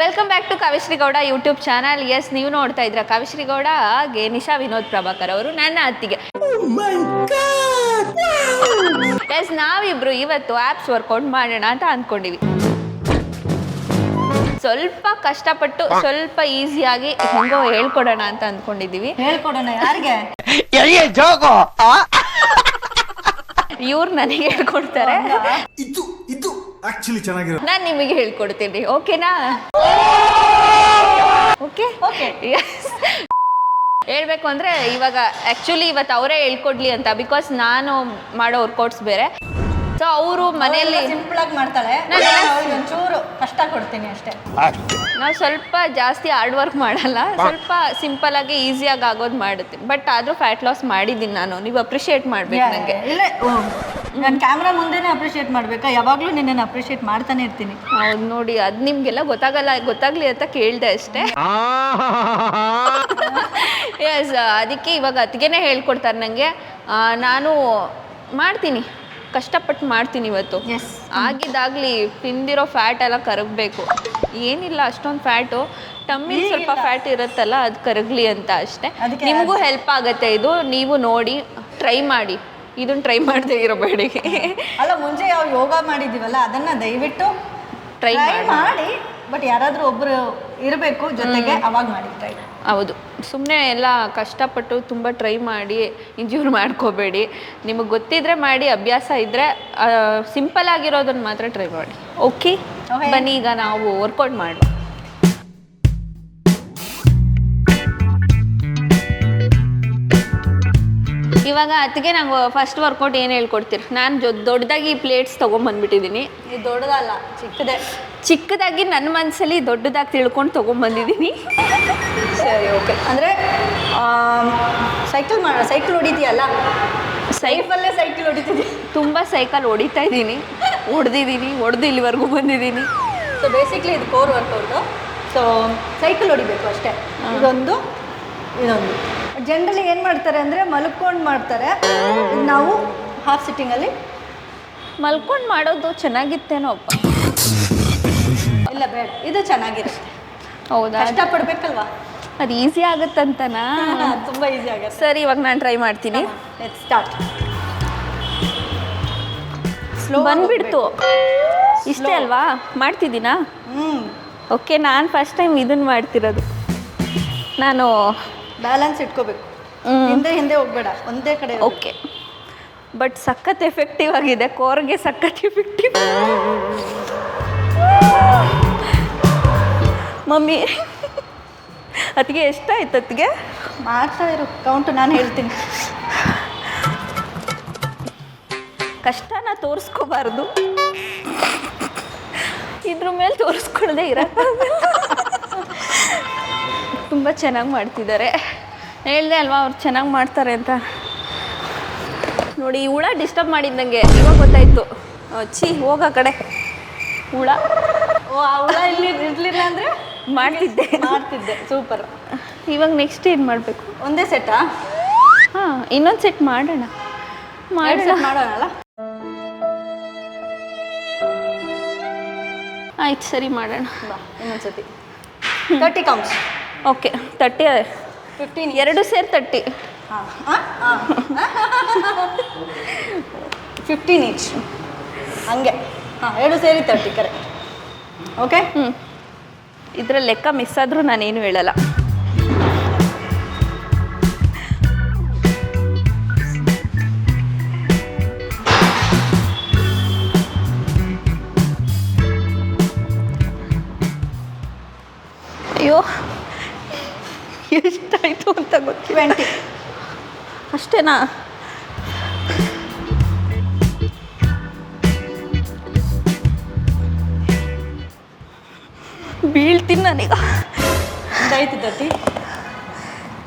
Welcome back to Kavyashree Gowda YouTube channel. Yes, ನೀವು ನೋಡ್ತಾ ಇದ್ರ ಕಾವ್ಯಶ್ರೀ ಗೌಡ ಹಾಗೆ ನಿಶಾ ವಿನೋದ್ ಪ್ರಭಾಕರ್ ಅವರು ನನ್ನ ಅತ್ತಿಗೆ. ಎಸ್, ನಾವಿಬ್ರು ಇವತ್ತು ಆ್ಯಪ್ಸ್ ವರ್ಕೌಟ್ ಮಾಡೋಣ ಅಂತ ಅಂದ್ಕೊಂಡಿವಿ. ಸ್ವಲ್ಪ ಕಷ್ಟಪಟ್ಟು ಸ್ವಲ್ಪ ಈಸಿಯಾಗಿ ಹೆಂಗೋ ಹೇಳ್ಕೊಡೋಣ ಅಂತ ಅಂದ್ಕೊಂಡಿದೀವಿ. ಹೇಳ್ಕೊಡೋಣ ಯಾರಿಗೆ? ಇವ್ರು ನನಗೆ ಹೇಳ್ಕೊಡ್ತಾರೆ, ನಾನು ನಿಮಗೆ ಹೇಳ್ಕೊಡ್ತೀನಿ. ಓಕೆನಾ? Okay okay. ಹೇಳ್ಬೇಕು ಅಂದ್ರೆ ಇವಾಗ ಆಕ್ಚುಲಿ ಇವತ್ತು ಅವರೇ ಹೇಳ್ಕೊಡ್ಲಿ ಅಂತ, ಬಿಕಾಸ್ ನಾನು ಮಾಡೋ ವರ್ಕೌಟ್ಸ್ ಬೇರೆ. ಸೊ ಅವರು ಮನೆಯಲ್ಲಿ ಸಿಂಪಲ್ ಆಗಿ ಮಾಡ್ತಾಳೆ, ಒಂಚೂರು ಕಷ್ಟ ಕೊಡ್ತೀನಿ ಅಷ್ಟೇ. ನಾವು ಸ್ವಲ್ಪ ಜಾಸ್ತಿ ಹಾರ್ಡ್ ವರ್ಕ್ ಮಾಡಲ್ಲ, ಸ್ವಲ್ಪ ಸಿಂಪಲ್ ಆಗಿ ಈಸಿಯಾಗಿ ಆಗೋದು ಮಾಡುತ್ತೀನಿ. ಬಟ್ ಆದ್ರೂ ಫ್ಯಾಟ್ ಲಾಸ್ ಮಾಡಿದ್ದೀನಿ ನಾನು. ನೀವು ಅಪ್ರಿಷಿಯೇಟ್ ಮಾಡ್ಬೇಕು ನನಗೆ. ಇಲ್ಲ, ನಾನು ಕ್ಯಾಮ್ರಾ ಮುಂದೆನೇ ಅಪ್ರಿಷಿಯೇಟ್ ಮಾಡ್ಬೇಕಾ? ಯಾವಾಗಲೂ ನಿನ್ನನ್ನು ಅಪ್ರಿಷಿಯೇಟ್ ಮಾಡ್ತಾನೆ ಇರ್ತೀನಿ. ಹೌದು ನೋಡಿ, ಅದು ನಿಮ್ಗೆಲ್ಲ ಗೊತ್ತಾಗ್ಲಿ ಅಂತ ಕೇಳಿದೆ ಅಷ್ಟೇ. ಎಸ್, ಅದಕ್ಕೆ ಇವಾಗ ಅತ್ತಿಗೆನೇ ಹೇಳ್ಕೊಡ್ತಾರೆ ನನಗೆ. ನಾನು ಮಾಡ್ತೀನಿ, ಕಷ್ಟಪಟ್ಟು ಮಾಡ್ತೀನಿ ಇವತ್ತು. ಆಗಿದ್ದಾಗಲಿ ತಿಂದಿರೋ ಫ್ಯಾಟ್ ಎಲ್ಲ ಕರಗಬೇಕು. ಏನಿಲ್ಲ ಅಷ್ಟೊಂದು ಫ್ಯಾಟು, ಟಮ್ಮಿಲಿ ಸ್ವಲ್ಪ ಫ್ಯಾಟ್ ಇರುತ್ತಲ್ಲ, ಅದು ಕರಗಲಿ ಅಂತ ಅಷ್ಟೇ. ನಿಮಗೂ ಹೆಲ್ಪ್ ಆಗುತ್ತೆ ಇದು. ನೀವು ನೋಡಿ ಟ್ರೈ ಮಾಡಿ, ಇದನ್ನ ಟ್ರೈ ಮಾಡದೇ ಇರಬೇಡಿ. ಅಲ್ಲ, ಮುಂಚೆ ಯಾವ ಯೋಗ ಮಾಡಿದ್ದೀವಲ್ಲ ಅದನ್ನ ದಯವಿಟ್ಟು ಟ್ರೈ ಮಾಡಿ. ಬಟ್ ಯಾರಾದರೂ ಒಬ್ಬರು ಇರಬೇಕು ಜೊತೆಗೆ, ಅವಾಗ ಮಾಡಿ ಟ್ರೈ. ಹೌದು, ಸುಮ್ಮನೆ ಎಲ್ಲ ಕಷ್ಟಪಟ್ಟು ತುಂಬ ಟ್ರೈ ಮಾಡಿ ಇಂಜೂರ್ ಮಾಡ್ಕೋಬೇಡಿ. ನಿಮಗೆ ಗೊತ್ತಿದ್ರೆ ಮಾಡಿ, ಅಭ್ಯಾಸ ಇದ್ದರೆ ಸಿಂಪಲ್ ಆಗಿರೋದನ್ನು ಮಾತ್ರ ಟ್ರೈ ಮಾಡಿ. ಓಕೆ, ಬನ್ನಿ ಈಗ ನಾವು ವರ್ಕೌಟ್ ಮಾಡುವ. ಇವಾಗ ಅದಕ್ಕೆ ನಂಗೆ ಫಸ್ಟ್ ವರ್ಕೌಟ್ ಏನು ಹೇಳ್ಕೊಡ್ತೀರಿ? ನಾನು ದೊಡ್ಡದಾಗಿ ಪ್ಲೇಟ್ಸ್ ತೊಗೊಂಬಂದ್ಬಿಟ್ಟಿದ್ದೀನಿ. ಇದು ದೊಡ್ಡದಲ್ಲ, ಚಿಕ್ಕದಾಗಿ ನನ್ನ ಮನಸ್ಸಲ್ಲಿ ದೊಡ್ಡದಾಗಿ ತಿಳ್ಕೊಂಡು ತೊಗೊಂಬಂದಿದ್ದೀನಿ. ಸರಿ, ಓಕೆ. ಅಂದರೆ ಸೈಕಲ್ ಹೊಡಿತೀಯಲ್ಲ? ಸೈಕಲ್ಲೇ ಸೈಕಲ್ ಹೊಡಿತಿದ್ದೀನಿ. ತುಂಬ ಸೈಕಲ್ ಹೊಡಿತಾ ಇದ್ದೀನಿ, ಹೊಡೆದು ಇಲ್ಲಿವರೆಗೂ ಬಂದಿದ್ದೀನಿ. ಸೊ ಬೇಸಿಕ್ಲಿ ಇದು ಕೋರ್ ವರ್ಕೌಟು. ಸೊ ಸೈಕಲ್ ಹೊಡಿಬೇಕು ಅಷ್ಟೇ. ಇದೊಂದು ಜನರಲಿ ಏನು ಮಾಡ್ತಾರೆ ಅಂದರೆ ಮಲ್ಕೊಂಡು ಮಾಡ್ತಾರೆ. ನಾವು ಹಾಫ್ ಸಿಟ್ಟಿಂಗಲ್ಲಿ ಮಲ್ಕೊಂಡು ಮಾಡೋದು ಚೆನ್ನಾಗಿತ್ತೇನೋ ಅಪ್ಪ. ಇಲ್ಲ, ಬೇಡ, ಇದು ಚೆನ್ನಾಗಿರುತ್ತೆ. ಹೌದಾ? ಕಷ್ಟಪಡ್ಬೇಕಲ್ವಾ? ಅದು ಈಸಿ ಆಗುತ್ತಂತನಾ? ತುಂಬ ಈಸಿ ಆಗುತ್ತೆ. ಸರಿ, ಇವಾಗ ನಾನು ಟ್ರೈ ಮಾಡ್ತೀನಿ. ಸ್ಟಾರ್ಟ್. ಬಂದ್ಬಿಡ್ತು. ಇಷ್ಟೇ ಅಲ್ವಾ ಮಾಡ್ತಿದ್ದೀನಾ? ಓಕೆ, ನಾನು ಫಸ್ಟ್ ಟೈಮ್ ಇದನ್ನು ಮಾಡ್ತಿರೋದು. ನಾನು ಬ್ಯಾಲೆನ್ಸ್ ಇಟ್ಕೋಬೇಕು, ಹಿಂದೆ ಹೋಗ್ಬೇಡ, ಒಂದೇ ಕಡೆ. ಓಕೆ, ಬಟ್ ಸಖತ್ ಎಫೆಕ್ಟಿವ್ ಆಗಿದೆ. ಕೋರ್ಗೆ ಸಖತ್ ಎಫೆಕ್ಟಿವ್. ಮಮ್ಮಿ, ಅದಕ್ಕೆ ಎಷ್ಟಾಯ್ತು? ಅದಕ್ಕೆ ಮಾಡ್ತಾ ಇರು, ಕೌಂಟು ನಾನು ಹೇಳ್ತೀನಿ. ಕಷ್ಟನ ತೋರಿಸ್ಕೋಬಾರ್ದು, ಇದ್ರ ಮೇಲೆ ತೋರಿಸ್ಕೊಳ್ಳದೆ ಇರಕ್ಕೆ. ತುಂಬ ಚೆನ್ನಾಗಿ ಮಾಡ್ತಿದ್ದಾರೆ. ಹೇಳ್ದೆ ಅಲ್ವಾ ಅವ್ರು ಚೆನ್ನಾಗಿ ಮಾಡ್ತಾರೆ ಅಂತ. ನೋಡಿ, ಹುಳ ಡಿಸ್ಟರ್ಬ್ ಮಾಡಿದ್ದಂಗೆ ಇವಾಗ ಗೊತ್ತಾಯ್ತು. ಹೋಗ ಕಡೆ ಹುಳ. ಆ ಹುಳ ಇಲ್ಲಿ ಇರಲಿಲ್ಲ ಅಂದರೆ ಮಾಡ್ತಿದ್ದೆ. ಸೂಪರ್. ಇವಾಗ ನೆಕ್ಸ್ಟ್ ಏನು ಮಾಡಬೇಕು? ಒಂದೇ ಸೆಟ್ಟಾ? ಹಾಂ, ಇನ್ನೊಂದು ಸೆಟ್ ಮಾಡೋಣ. ಮಾಡೋಣಲ್ಲ? ಆಯ್ತು, ಸರಿ ಮಾಡೋಣ. ಇನ್ನೊಂದ್ಸತಿ 30 ಕೌಂಟ್ಸ್. ಓಕೆ, 30 15 ಎರಡು ಸೇರಿ 30. 15 ಈಚ್, ಹಂಗೆ. ಎರಡು ಸೇರಿ 30, ಕರೆಕ್ಟ್. ಓಕೆ. ಇದ್ರಲ್ಲಿ ಲೆಕ್ಕ ಮಿಸ್ ಆದರೂ ನಾನೇನು ಹೇಳಲ್ಲ. ಅಯ್ಯೋ, ಎಷ್ಟಾಯಿತು ಅಂತ ಗೊತ್ತಿಲ್ಲ. 20 ಅಷ್ಟೇನಾ? ಬೀಳ್ತೀನಿ ನಾನೀಗ. ಆಯ್ತು 30.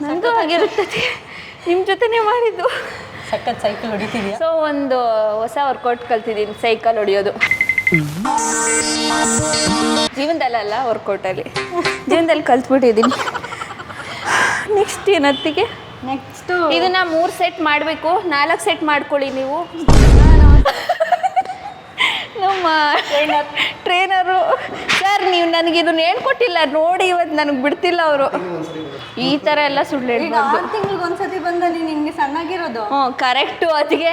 ನನಗೂ ಆಗಿರುತ್ತದೆ, ನಿಮ್ಮ ಜೊತೆನೇ ಮಾಡಿದ್ದು. ಸಖತ್ ಸೈಕಲ್ ಹೊಡಿತಿದ್ಯಾ? ಸೊ ಒಂದು ಹೊಸ ವರ್ಕೌಟ್ ಕಲ್ತಿದ್ದೀನಿ, ಸೈಕಲ್ ಹೊಡಿಯೋದು. ಜೀವನದಲ್ಲ, ವರ್ಕೌಟಲ್ಲಿ ಜೀವನದಲ್ಲಿ ಕಲ್ತ್ಬಿಟ್ಟಿದ್ದೀನಿ. ನೆಕ್ಸ್ಟ್ ಏನತ್ತಿಗೆ? ನೆಕ್ಸ್ಟು ಇದನ್ನ 3 ಸೆಟ್ ಮಾಡಬೇಕು. 4 ಸೆಟ್ ಮಾಡ್ಕೊಳ್ಳಿ ನೀವು. ನಮ್ಮ ಟ್ರೈನರು ಸರ್ ನೀವು ನನಗೆ ಇದನ್ನ ಹೇಳ್ಕೊಟ್ಟಿಲ್ಲ ನೋಡಿ, ಇವತ್ತು ನನಗೆ ಬಿಡ್ತಿಲ್ಲ ಅವರು. ಈ ಥರ ಎಲ್ಲ ಸುಳ್ಳು ಈಗ ಹೇಳ್ಬಾರ್ದು. 6 ತಿಂಗಳಿಗೆ ಒಂದ್ಸತಿ ಬಂದಲ್ಲಿ ನಿನ್ಗೆ ಸಣ್ಣಾಗಿರೋದು. ಹ್ಞೂ ಕರೆಕ್ಟು. ಅದಕ್ಕೆ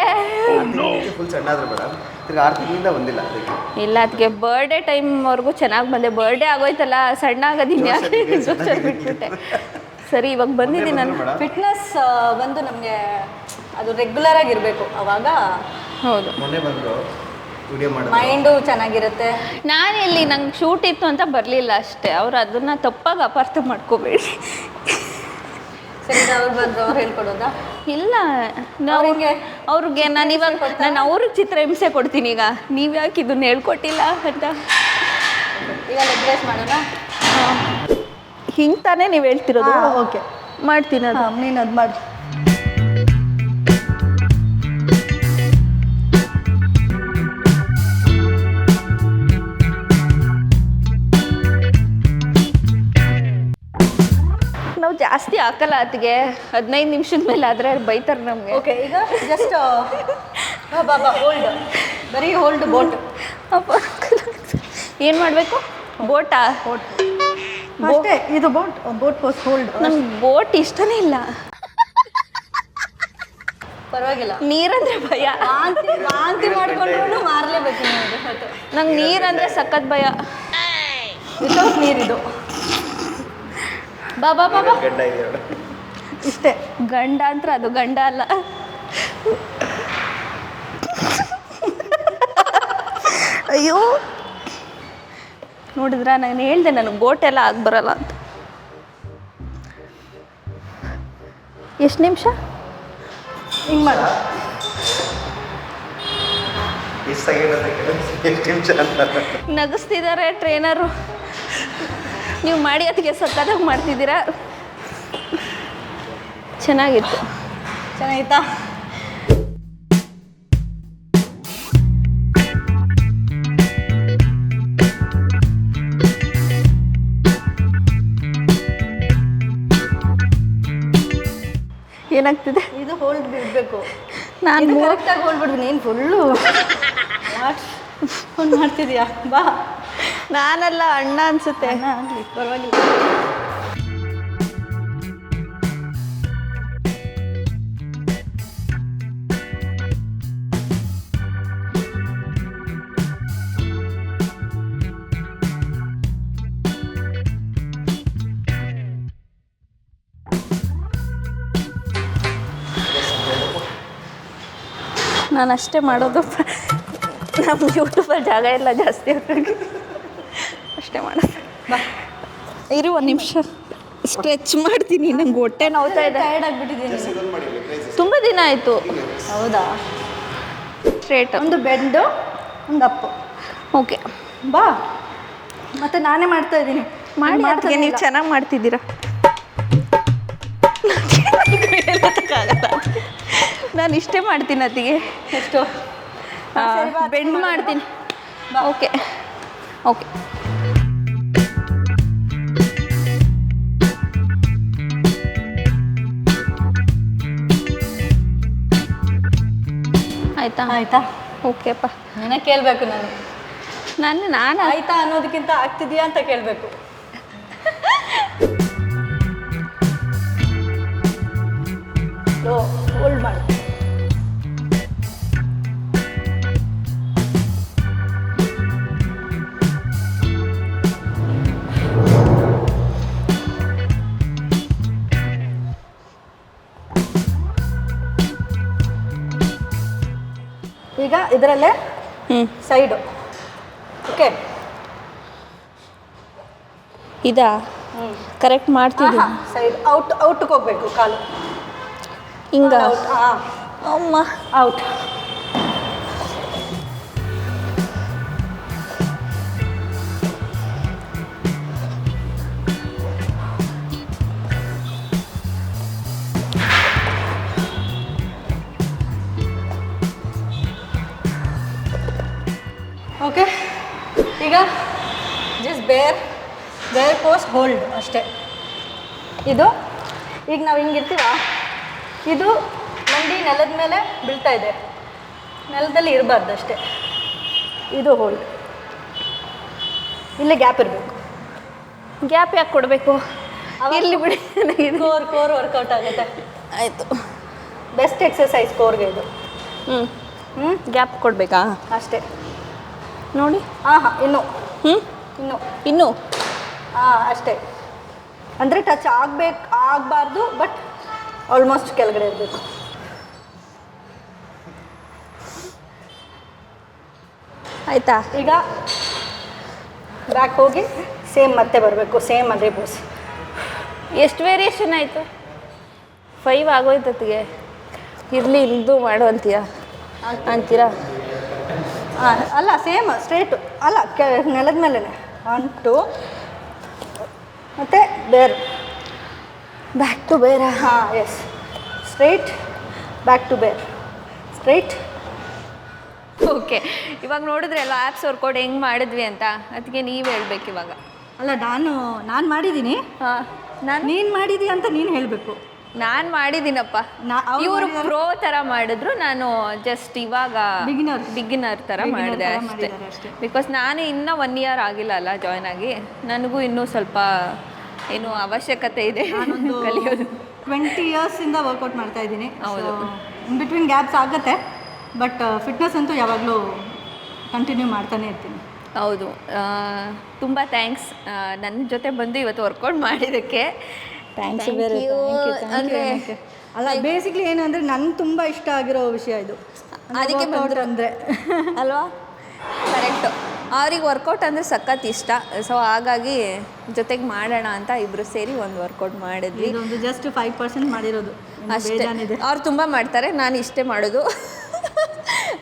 ಫುಲ್ ಸಣ್ಣ ಆದ್ರೆ ಬೇಡ, ತಿರ್ಗಿ 6 ತಿಂಗಳಿಂದ ಬಂದಿಲ್ಲ ಅದಕ್ಕೆ. ಇಲ್ಲ ಅದಕ್ಕೆ ಬರ್ಡೇ ಟೈಮ್ವರೆಗೂ ಚೆನ್ನಾಗಿ ಬಂದೆ. ಬರ್ಡೇ ಆಗೋಯ್ತಲ್ಲ, ಸಣ್ಣ ಆಗೋದಿಲ್ಲ ಯಾಕೆ ಬಿಟ್ಬಿಟ್ಟೆ. ಸರಿ ಇವಾಗ ಬಂದಿದ್ದೀನಿ ನಾನು. ಫಿಟ್ನೆಸ್ ಬಂದು ನಮಗೆ ಅದು ರೆಗ್ಯುಲರ್ ಆಗಿರಬೇಕು, ಅವಾಗ ಹೌದು. ಮೊನ್ನೆ ಬಂದರು ವಿಡಿಯೋ ಮಾಡಿದ್ರು. ಮೈಂಡು ಚೆನ್ನಾಗಿರುತ್ತೆ. ನಾನು ಎಲ್ಲಿ ನಂಗೆ ಶೂಟ್ ಇತ್ತು ಅಂತ ಬರಲಿಲ್ಲ ಅಷ್ಟೇ. ಅವ್ರು ಅದನ್ನು ತಪ್ಪಾಗಿ ಅಪಾರ್ಥ ಮಾಡ್ಕೋಬೇಡಿ. ಸರಿ ಅವ್ರು ಬಂದು ಅವ್ರು ಹೇಳ್ಕೊಡೋದಾ? ಇಲ್ಲ ನಾವು ಅವ್ರಿಗೆ ನಾನು ಅವ್ರಿಗೆ ಚಿತ್ರಹಿಂಸೆ ಕೊಡ್ತೀನಿ. ಈಗ ನೀವು ಯಾಕೆ ಇದನ್ನ ಹೇಳ್ಕೊಟ್ಟಿಲ್ಲ ಅಂತ. ಈಗ ಲೆಗ್ ರೈಸ್ ಮಾಡೋಣ. ಹಿಂಗೆ ತಾನೇ ನೀವು ಹೇಳ್ತಿರೋದು. ಓಕೆ ಮಾಡ್ತೀನಿ ಅದು. ನೀನು ಅದು ಮಾಡಿ. ನಾವು ಜಾಸ್ತಿ ಹಾಕಲ್ಲ ಅದಕ್ಕೆ. 15 ನಿಮಿಷದ ಮೇಲೆ ಆದರೆ ಬೈತಾರೆ ನಮಗೆ. ಓಕೆ ಈಗ ಜಸ್ಟ್ ಬಾಬಾ ಹೋಲ್ಡ್, ಬರೀ ಹೋಲ್ಡ್ ಬೋಟ್. ಅಪ್ಪ ಏನು ಮಾಡಬೇಕು? ಬೋಟಾ? ಬೋಟ್ ಅಷ್ಟೇ, ಇದು ಬೋಟ್. Boat pose hold. ನಂಗೆ ಬೋಟ್ ಇಷ್ಟನೇ ಇಲ್ಲ. ಪರವಾಗಿಲ್ಲ. ನೀರಂದ್ರೆ ಭಯ. ವಾಂತಿ ಮಾಡ್ಕೊಂಡ್ರು ಮಾರಲೇಬೇಕು ನಿಮಗೆ. ನಂಗೆ ನೀರಂದ್ರೆ ಸಖತ್ ಭಯ. ವಿತೌಟ್ ನೀರಿದು ಬಾಬಾ ಬಾಬಾ ಗಡ್ಡ ಇದೆ ಇಷ್ಟೇ. ಗಂಡ ಅಂತ ಅದು ಗಂಡ ಅಲ್ಲ. ಅಯ್ಯೋ ನೋಡಿದ್ರ, ನಾನು ಹೇಳ್ದೆ ನನಗೆ ಬೋಟ್ ಎಲ್ಲ ಬರಲ್ಲ ಅಂತ. ಎಷ್ಟು ನಿಮಿಷ ಹಿಂಗೆ ಮಾಡು. ಎಷ್ಟು ಸೆಕೆಂಡ್ ಅಂತ ಎಷ್ಟು ನಿಮಿಷ ಅಂತ ನಗಿಸ್ತಿದ್ದಾರೆ ಟ್ರೈನರು. ನೀವು ಮಾಡಿ ಅದಕ್ಕೆ ಸಕ್ಕತ್ತಾಗಿ ಮಾಡ್ತಿದ್ದೀರಾ. ಚೆನ್ನಾಗಿತ್ತು. ಚೆನ್ನಾಗಿತ್ತಾ? ಏನಾಗ್ತಿದೆ? ಇದು ಹೋಲ್ಡ್ ಬಿಡಬೇಕು. ನಾನು ಕರೆಕ್ಟಾಗಿ ಹೋಲ್ಡ್ ಬಿಡ್ಬೇಕು. ನೀನು ಫುಲ್ಲು ಫೋನ್ ಮಾಡ್ತಿದ್ಯಾ? ಬಾ. ನಾನಲ್ಲ, ಅಣ್ಣ ಅನ್ಸುತ್ತೆ. ಆಗಲಿ ಪರವಾಗಿಲ್ಲ. ನಾನು ಅಷ್ಟೇ ಮಾಡೋದು. ನಮ್ಮ ಯೂಟ್ಯೂಬಲ್ಲಿ ಜಾಗ ಇಲ್ಲ ಜಾಸ್ತಿ ಹಾಗಾಗಿ ಅಷ್ಟೇ ಮಾಡೋದು. ಇರು ಒಂದು ನಿಮಿಷ ಸ್ಟ್ರೆಚ್ ಮಾಡ್ತೀನಿ. ನಂಗೆ ಹೊಟ್ಟೆ ನೋವ್ತಾ ಇದೆ. ಟೈರ್ಡ್ ಆಗಿಬಿಟ್ಟಿದ್ದೀನಿ. ತುಂಬ ದಿನ ಆಯಿತು. ಹೌದಾ? ಸ್ಟ್ರೇಟ್ ಒಂದು ಬೆಂಡು, ಒಂದು ಅಪ್ಪು. ಓಕೆ ಬಾ. ಮತ್ತೆ ನಾನೇ ಮಾಡ್ತಾ ಇದ್ದೀನಿ. ಮಾಡಿ ಅದಕ್ಕೆ ನೀವು ಚೆನ್ನಾಗಿ ಮಾಡ್ತಿದ್ದೀರಾ. ನಾನು ಇಷ್ಟೇ ಮಾಡ್ತೀನಿ ಅತ್ತಿಗೆ. ಎಷ್ಟು ಬೆಂಡ್ ಮಾಡ್ತೀನಿ. Okay okay. ಆಯ್ತಾ? ಆಯ್ತಾ? ಓಕೆಪ್ಪ. ನೀನೇ ಕೇಳಬೇಕು. ನಾನು ಆಯ್ತಾ ಅನ್ನೋದಕ್ಕಿಂತ ಆಗ್ತಿದ್ಯಾ ಅಂತ ಕೇಳಬೇಕು. ಹೋಲ್ಡ್ ಮಾಡಿ. ಈಗ ಇದರಲ್ಲೇ ಸೈಡು. ಓಕೆ ಇದಾ ಕರೆಕ್ಟ್ ಮಾಡ್ತಿದ್ದೀನಿ. ಸೈಡ್ ಔಟ್ಗೆ ಹೋಗ್ಬೇಕು. ಕಾಲು ಹಿಂಗ. ಹಾಂ, ಅಮ್ಮ ಔಟ್. ಓಕೆ. ಈಗ ಜಸ್ಟ್ ಬೇರ್ ಪೋಸ್ಟ್ ಹೋಲ್ಡ್ ಅಷ್ಟೇ. ಇದು ಈಗ ನಾವು ಹಿಂಗಿರ್ತೀವ, ಇದು ಮಂಡಿ ನೆಲದ ಮೇಲೆ ಬೀಳ್ತಾ ಇದೆ. ನೆಲದಲ್ಲಿ ಇರಬಾರ್ದು ಅಷ್ಟೇ. ಇದು ಹೋಲ್ಡ್. ಇಲ್ಲೇ ಗ್ಯಾಪ್ ಇರಬೇಕು. ಗ್ಯಾಪ್ ಯಾಕೆ ಕೊಡಬೇಕು? ಇರಲಿ ಬಿಡಿ. ಕೋರ್ ವರ್ಕೌಟ್ ಆಗುತ್ತೆ. ಆಯಿತು. ಬೆಸ್ಟ್ ಎಕ್ಸಸೈಸ್ ಕೋರ್ಗೆ ಇದು. ಗ್ಯಾಪ್ ಕೊಡಬೇಕಾ? ಅಷ್ಟೇ ನೋಡಿ. ಹಾಂ ಇನ್ನು ಇನ್ನು ಅಷ್ಟೇ. ಅಂದರೆ ಟಚ್ ಆಗಬಾರ್ದು, ಬಟ್ ಆಲ್ಮೋಸ್ಟ್ ಕೆಳಗಡೆ ಇರಬೇಕು. ಆಯಿತಾ? ಈಗ ಬ್ಯಾಕ್ ಹೋಗಿ ಸೇಮ್ ಮತ್ತೆ ಬರಬೇಕು, ಸೇಮ್ ಅದೇ ಪೋಸ್. ಎಷ್ಟು ವೇರಿಯೇಷನ್ ಆಯಿತು? 5 ಆಗೋಯ್ತತ್ತಿಗೆ. ಇರಲಿ ಇದು ಮಾಡು ಅಂತೀರಾ? ಅಲ್ಲ ಸೇಮ್ ಸ್ಟ್ರೇಟು ಅಲ್ಲ, ನೆಲದ ಮೇಲೆ 1 2 ಮತ್ತು ಬೇರ್, ಬ್ಯಾಕ್ ಟು ಬೇರೆ. ಹಾಂ ಎಸ್, ಸ್ಟ್ರೈಟ್ ಬ್ಯಾಕ್ ಟು ಬೇರ್, ಸ್ಟ್ರೈಟ್. ಓಕೆ, ಇವಾಗ ನೋಡಿದ್ರೆ ಎಲ್ಲ ಆ್ಯಪ್ಸ್ ವರ್ಕೌಟ್ ಹೆಂಗೆ ಮಾಡಿದ್ವಿ ಅಂತ, ಅದಕ್ಕೆ ನೀವು ಹೇಳ್ಬೇಕು ಇವಾಗ. ಅಲ್ಲ ನಾನು ಮಾಡಿದ್ದೀನಿ, ನೀನು ಮಾಡಿದಿ ಅಂತ ನೀನು ಹೇಳಬೇಕು. ನಾನು ಮಾಡಿದ್ದೀನಪ್ಪ. ಇವರು ಪ್ರೋ ಥರ ಮಾಡಿದ್ರು, ನಾನು ಜಸ್ಟ್ ಇವಾಗ ಬಿಗಿನರ್ ಥರ ಮಾಡಿದೆ ಅಷ್ಟೇ. ಬಿಕಾಸ್ ನಾನು ಇನ್ನೂ 1 ಇಯರ್ ಆಗಿಲ್ಲ ಅಲ್ಲ ಜಾಯ್ನ್ ಆಗಿ, ನನಗೂ ಇನ್ನೂ ಸ್ವಲ್ಪ ಏನು ಅವಶ್ಯಕತೆ ಇದೆ ಕಲಿಯೋದು. 20 ಇಯರ್ಸಿಂದ ವರ್ಕೌಟ್ ಮಾಡ್ತಾ ಇದ್ದೀನಿ. ಹೌದು, ಇನ್ ಬಿಟ್ವೀನ್ ಗ್ಯಾಪ್ಸ್ ಆಗುತ್ತೆ, ಬಟ್ ಫಿಟ್ನೆಸ್ ಅಂತೂ ಯಾವಾಗಲೂ ಕಂಟಿನ್ಯೂ ಮಾಡ್ತಾನೆ ಇರ್ತೀನಿ. ಹೌದು. ತುಂಬ ಥ್ಯಾಂಕ್ಸ್ ನನ್ನ ಜೊತೆ ಬಂದು ಇವತ್ತು ವರ್ಕೌಟ್ ಮಾಡಿದ್ದಕ್ಕೆ. ಥ್ಯಾಂಕ್ಸ್. ಅಂದರೆ ಅಲ್ಲ, ಬೇಸಿಕ್ಲಿ ಏನು ಅಂದರೆ ನನಗೆ ತುಂಬ ಇಷ್ಟ ಆಗಿರೋ ವಿಷಯ ಇದು, ಅದಕ್ಕೆ ಬಂದರು ಅಂದರೆ ಅಲ್ವಾ? ಕರೆಕ್ಟು. ಅವ್ರಿಗೆ ವರ್ಕೌಟ್ ಅಂದರೆ ಸಖತ್ ಇಷ್ಟ. ಸೊ ಹಾಗಾಗಿ ಜೊತೆಗೆ ಮಾಡೋಣ ಅಂತ ಇಬ್ಬರು ಸೇರಿ ಒಂದು ವರ್ಕೌಟ್ ಮಾಡಿದ್ವಿ. ಇದೊಂದು ಜಸ್ಟ್ 5% ಮಾಡಿರೋದು ಅಷ್ಟೇ. ಅವ್ರು ತುಂಬ ಮಾಡ್ತಾರೆ, ನಾನು ಇಷ್ಟೇ ಮಾಡೋದು.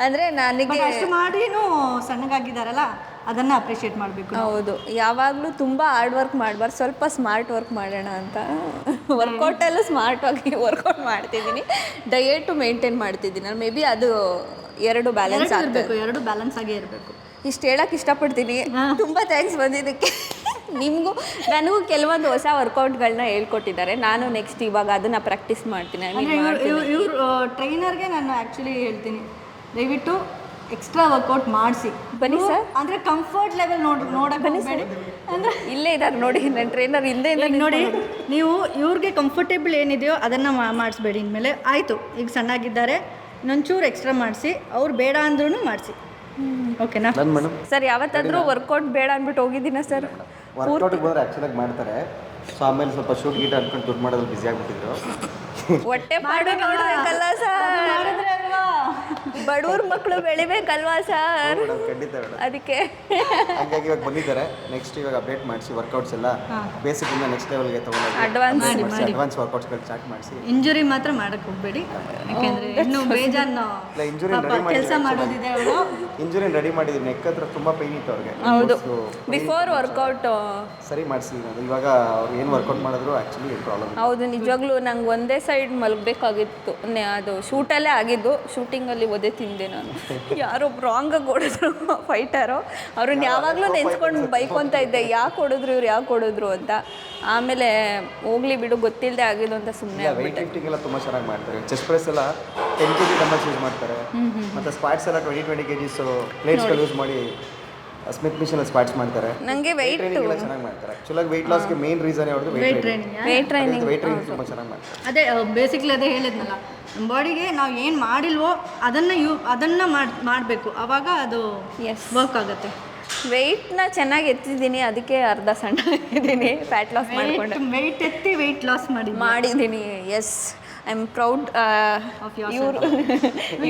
ಅಂದರೆ ನನಗೆ ಅಷ್ಟು ಮಾಡಿನೂ ಸಣ್ಣಗಾಗಿದ್ದಾರಲ್ಲ, ಅದನ್ನು ಅಪ್ರಿಷಿಯೇಟ್ ಮಾಡಬೇಕು. ಹೌದು, ಯಾವಾಗಲೂ ತುಂಬ ಹಾರ್ಡ್ ವರ್ಕ್ ಮಾಡಬಾರ್ದು, ಸ್ವಲ್ಪ ಸ್ಮಾರ್ಟ್ ವರ್ಕ್ ಮಾಡೋಣ ಅಂತ ವರ್ಕೌಟಲ್ಲೂ ಸ್ಮಾರ್ಟಾಗಿ ವರ್ಕೌಟ್ ಮಾಡ್ತಿದ್ದೀನಿ. ಡಯಟು ಮೇಂಟೈನ್ ಮಾಡ್ತಿದ್ದೀನಿ ನಾನು. ಮೇ ಬಿ ಅದು ಎರಡು ಬ್ಯಾಲೆನ್ಸ್ ಆಗಬೇಕು, ಎರಡು ಬ್ಯಾಲೆನ್ಸ್ ಆಗೇ ಇರಬೇಕು. ಇಷ್ಟು ಹೇಳೋಕ್ಕೆ ಇಷ್ಟಪಡ್ತೀನಿ. ತುಂಬ ಥ್ಯಾಂಕ್ಸ್ ಬಂದಿದ್ದಕ್ಕೆ. ನಿಮಗೂ ನನಗೂ ಕೆಲವೊಂದು ಹೊಸ ವರ್ಕೌಟ್ಗಳನ್ನ ಹೇಳ್ಕೊಟ್ಟಿದ್ದಾರೆ. ನಾನು ನೆಕ್ಸ್ಟ್ ಇವಾಗ ಅದನ್ನು ಪ್ರಾಕ್ಟೀಸ್ ಮಾಡ್ತೀನಿ. ಇವರು ಟ್ರೈನರ್ಗೆ ನಾನು ಆ್ಯಕ್ಚುಲಿ ಹೇಳ್ತೀನಿ, ದಯವಿಟ್ಟು ಎಕ್ಸ್ಟ್ರಾ ವರ್ಕೌಟ್ ಮಾಡಿಸಿ ಬನ್ನಿ ಸರ್. ಅಂದರೆ ಕಂಫರ್ಟ್ ಲೆವೆಲ್ ನೋಡಕ್ಕೆ ಬನ್ನಿ ಬೇಡಿ. ಅಂದರೆ ಇಲ್ಲೇ ಇದ್ದಾರೆ ನೋಡಿ, ನನ್ನ ಟ್ರೈನರ್ ಹಿಂದೆ ನೋಡಿ, ನೀವು ಇವ್ರಿಗೆ ಕಂಫರ್ಟೇಬಲ್ ಏನಿದೆಯೋ ಅದನ್ನು ಮಾಡಿಸ್ಬೇಡಿ. ಇನ್ಮೇಲೆ ಆಯಿತು, ಈಗ ಸಣ್ಣಾಗಿದ್ದಾರೆ, ಇನ್ನೊಂಚೂರು ಎಕ್ಸ್ಟ್ರಾ ಮಾಡಿಸಿ, ಅವ್ರು ಬೇಡ ಅಂದ್ರೂ ಮಾಡಿಸಿ. ಓಕೆನಾ ಸರ್? ಯಾವತ್ತಾದರೂ ವರ್ಕೌಟ್ ಬೇಡ ಅಂದ್ಬಿಟ್ಟು ಹೋಗಿದ್ದೀನ ಸರ್? ವರ್ಕೌಟಿಗೆ ಬಂದರೆ ಆ್ಯಕ್ಚುಲಾಗಿ ಮಾಡ್ತಾರೆ. ಸೊ ಆಮೇಲೆ ಸ್ವಲ್ಪ ಶೂಟ್ ಗೀಟ್ ಅಂದ್ಕೊಂಡು ದುಡ್ಡು ಮಾಡೋದು ಬಿಸಿ ಆಗಿಬಿಟ್ಟಿದ್ರು. ಹೊಟ್ಟೆ ಪಾಡು ನೋಡ್ಬೇಕಲ್ಲ ಸರ್, ಬಡವ್ರ ಮಕ್ಕಳು ಬೆಳಿಬೇಕಲ್ವಾ ಸರ್? ಖಂಡಿತ ಬೇಡ. ಅದಕ್ಕೆ ಹಾಗಾಗಿ ಇವಾಗ ಬಂದಿದ್ದಾರೆ. ನೆಕ್ಸ್ಟ್ ಇವಾಗ ಅಪ್ಡೇಟ್ ಮಾಡಿಸಿ ವರ್ಕೌಟ್ಸ್ ಎಲ್ಲ ಬೇಸಿಕ್ಕಿಂದ ನೆಕ್ಸ್ಟ್ ಲೆವೆಲ್ಗೆ ತೊಗೊಂಡು ಅಡ್ವಾನ್ಸ್ ವರ್ಕೌಟ್ಸ್ಗಳು ಸ್ಟಾರ್ಟ್ ಮಾಡಿಸಿ. ಇಂಜುರಿ ಮಾತ್ರ ಮಾಡಕ್ಕೆ ಹೋಗಬೇಡಿ, ಯಾಕೆಂದರೆ ಇನ್ನೂ ಬೇಜಾನು ಕೆಲಸ ಮಾಡೋದಿದೆ. ಅವರು ಇಂಜುರಿ ರೆಡಿ ಮಾಡಿದ್ರು, ನೆಕ್ ಹತ್ರ ತುಂಬ ಪೈನ್ ಇತ್ತು ಅವ್ರಿಗೆ. ಹೌದು, ಬಿಫೋರ್ ವರ್ಕೌಟ್ ಸರಿ ಮಾಡಿಸಿದ್ದೀನಿ. ಇವಾಗ ಅವ್ರು ಏನು ವರ್ಕೌಟ್ ಮಾಡಿದ್ರು ಆ್ಯಕ್ಚುಲಿ ಪ್ರಾಬ್ಲಮ್. ಹೌದು, ನಿಜವಾಗ್ಲೂ ನಂಗೆ ಒಂದೇ ಸೈಡ್ ಮಲಗಬೇಕಾಗಿತ್ತು. ಅದು ಶೂಟಲ್ಲೇ ಆಗಿದ್ದು. ಶೂಟಿಂಗಲ್ಲಿ ಒದೆ ತಿಂದೆ ನಾನು. ಯಾರೋ ರಾಂಗಾಗಿ ಹೊಡೆದ್ರು ಫೈಟರು. ಅವ್ರನ್ನ ಯಾವಾಗಲೂ ನೆನ್ಸ್ಕೊಂಡು ಬೈಕೊಂತ ಇದ್ದೆ, ಯಾಕೆ ಹೊಡೆದ್ರು ಅಂತ. ಆಮೇಲೆ ಹೋಗ್ಲಿ ಬಿಡು, ಗೊತ್ತಿಲ್ಲದೆ ಆಗಿದ್ದು ಅಂತ ಸುಮ್ಮನೆ ವೆಯ್ಟ್ ಲಿಫ್ಟಿಂಗ್ ಎಲ್ಲ ತುಂಬ ಚೆನ್ನಾಗಿ ಮಾಡ್ತಾರೆ. ಚೆಸ್ಟ್ ಪ್ರೆಸ್ ಎಲ್ಲ 10 kg ಡಂಬಲ್ಸ್ ಯೂಸ್ ಮಾಡ್ತಾರೆ. ಮತ್ತು ಸ್ಕ್ವಾಟ್ಸ್ ಎಲ್ಲ 20 kgs ಪ್ಲೇಟ್ಸ್ಗಳು ಯೂಸ್ ಮಾಡಿ ಸ್ಮಿತ್ ಮಿಷನ್ ಸ್ಕ್ವಾಟ್ಸ್ ಮಾಡ್ತಾರೆ. ನನಗೆ ವೆಯ್ಟ್ ಎಲ್ಲ ಚೆನ್ನಾಗಿ ಮಾಡ್ತಾರೆ. ಆ್ಯಕ್ಚುಲಾಗಿ ವೆಯ್ಟ್ ಲಾಸ್ಗೆ ಮೇನ್ ರೀಸನ್ ಯಾವುದು? ವೆಯ್ಟ್ ಟ್ರೈನಿಂಗ್ ತುಂಬ ಚೆನ್ನಾಗಿ ಮಾಡ್ತಾರೆ. ಅದೇ ಬೇಸಿಕ್ಲಿ ಅದೇ ಹೇಳಿದ್ನಲ್ಲ, ನಮ್ಮ ಬಾಡಿಗೆ ನಾವು ಏನು ಮಾಡಿಲ್ವೋ ಅದನ್ನು ಮಾಡಬೇಕು, ಆವಾಗ ಅದು ವರ್ಕ್ ಆಗುತ್ತೆ. ವೆಯ್ಟ್ನ ಚೆನ್ನಾಗಿ ಎತ್ತಿದ್ದೀನಿ, ಅದಕ್ಕೆ ಅರ್ಧ ಸಣ್ಣ ಆಗಿದ್ದೀನಿ. ಫ್ಯಾಟ್ ಲಾಸ್ ಮಾಡಿಕೊಂಡು ವೆಯ್ಟ್ ಎತ್ತಿ ವೆಯ್ಟ್ ಲಾಸ್ ಮಾಡಿದ್ದೀನಿ. Yes, I am proud of ಇವರು.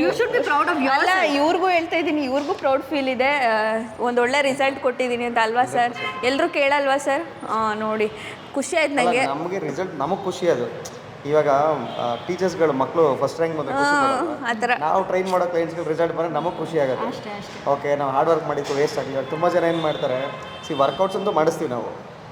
You should be proud of you. ಅಲ್ಲ, ಇವ್ರಿಗೂ ಹೇಳ್ತಾ ಇದ್ದೀನಿ, ಇವ್ರಿಗೂ ಪ್ರೌಡ್ ಫೀಲ್ ಇದೆ. ಒಂದೊಳ್ಳೆ ರಿಸಲ್ಟ್ ಕೊಟ್ಟಿದ್ದೀನಿ ಅಂತ ಅಲ್ವಾ ಸರ್? ಎಲ್ಲರೂ ಕೇಳಲ್ವಾ ಸರ್? ನೋಡಿ, ಖುಷಿ ಆಯ್ತು ನನಗೆ. ನಮಗೆ ರಿಸಲ್ಟ್ ನಮಗೆ ಖುಷಿ. ಅದು ಇವಾಗ ಟೀಚರ್ಸ್ಗಳು ಮಕ್ಕಳು ಫಸ್ಟ್ ರ್ಯಾಂಕ್ ಬಂದರೆ ಆ ಥರ ನಾವು ಟ್ರೈನ್ ಮಾಡೋ ಕ್ಲೈಂಟ್ಸ್ಗಳು ರಿಸಲ್ಟ್ ಬಂದರೆ ನಮಗೆ ಖುಷಿ ಆಗುತ್ತೆ. ಓಕೆ, ನಾವು ಹಾರ್ಡ್ ವರ್ಕ್ ಮಾಡಿದ್ದು ವೇಸ್ಟ್ ಆಗಿಲ್ಲ. ತುಂಬ ಜನ ಏನು ಮಾಡ್ತಾರೆ, ವರ್ಕೌಟ್ಸ್ ಅಂತೂ ಮಾಡಿಸ್ತೀವಿ ನಾವು,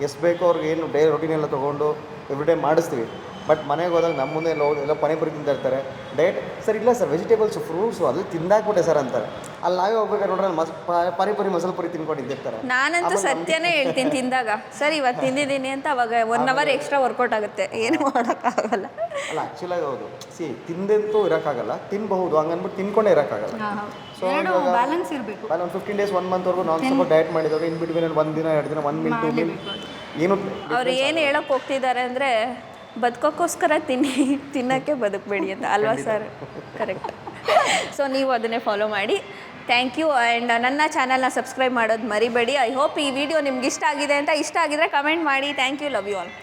ಎಷ್ಟು ಬೇಕೋ ಅವ್ರಿಗೆ ಏನು ಡೇ ರೊಟೀನ್ ಎಲ್ಲ ತೊಗೊಂಡು ಎವ್ರಿ ಡೇ ಮಾಡಿಸ್ತೀವಿ. ಬಟ್ ಮನೆಗೆ ಹೋದಾಗ ನಮ್ಮ ಮುಂದೆ ಎಲ್ಲ ಪಾನಿಪುರಿ ತಿಂತಾ ಇರ್ತಾರೆ. ಡಯಟ್ ಸರ್ ಇಲ್ಲ ಸರ್, ವೆಜಿಟೇಬಲ್ಸು ಫ್ರೂಟ್ಸು ಅದು ತಿಂದಾಕ್ಬಿಟ್ಟೆ ಸರ್ ಅಂತಾರೆ. ಅಲ್ಲಿ ನಾವೇ ಹೋಗ್ಬೇಕಾದ್ರೆ ನೋಡ್ರೆ ಪಾನಿಪುರಿ ಮಸಾಲೆ ಪುರಿ ತಿನ್ಕೊಂಡಿದ್ದಿರ್ತಾರೆ. ನಾನಂತೂ ಸತ್ಯನೇ ಹೇಳ್ತೀನಿ, ತಿಂದಾಗ ಸರ್ ಇವತ್ತು ತಿಂದಿದ್ದೀನಿ ಅಂತ ಅವಾಗ 1 hour ಎಕ್ಸ್ಟ್ರಾ ವರ್ಕೌಟ್ ಆಗುತ್ತೆ, ಏನು ಮಾಡೋಕ್ಕಾಗಲ್ಲ. ಅಲ್ಲ, ಆ್ಯಕ್ಚುಲಾಗಿ ಹೌದು. ತಿಂದಂತೂ ಇರೋಕ್ಕಾಗಲ್ಲ, ತಿನ್ಬಹುದು, ಹಂಗನ್ಬಿಟ್ಟು ತಿನ್ಕೊಂಡೇ ಇರೋಕ್ಕಾಗಲ್ಲ. ಸೊ ಬ್ಯಾಲೆನ್ಸ್ ಇರಬೇಕು. ಒಂದು 15 days 1 monthವರೆಗೂ ನಾನು ಸ್ವಲ್ಪ ಡಯಟ್ ಮಾಡಿದಾಗ ಇನ್ ಬಿಟ್ವೀನ್ 1 ದಿನ 2 ದಿನ 1 meal 2 meal ಏನು ಅವ್ರು ಏನು ಹೇಳೋಕೆ ಹೋಗ್ತಿದ್ದಾರೆ ಅಂದರೆ ಬದುಕೋಕ್ಕೋಸ್ಕರ ತಿನ್ನೋಕ್ಕೆ ಬದುಕಬೇಡಿ ಅಂತ ಅಲ್ವಾ ಸರ್? ಕರೆಕ್ಟ್. ಸೊ ನೀವು ಅದನ್ನೇ ಫಾಲೋ ಮಾಡಿ. Thank you. ಆ್ಯಂಡ್ ನನ್ನ ಚಾನಲ್ನ ಸಬ್ಸ್ಕ್ರೈಬ್ ಮಾಡೋದು ಮರಿಬೇಡಿ. ಐ ಹೋಪ್ ಈ ವಿಡಿಯೋ ನಿಮ್ಗೆ ಇಷ್ಟ ಆಗಿದೆ ಅಂತ. ಇಷ್ಟ ಆಗಿದ್ರೆ ಕಮೆಂಟ್ ಮಾಡಿ. Thank you. Love you all.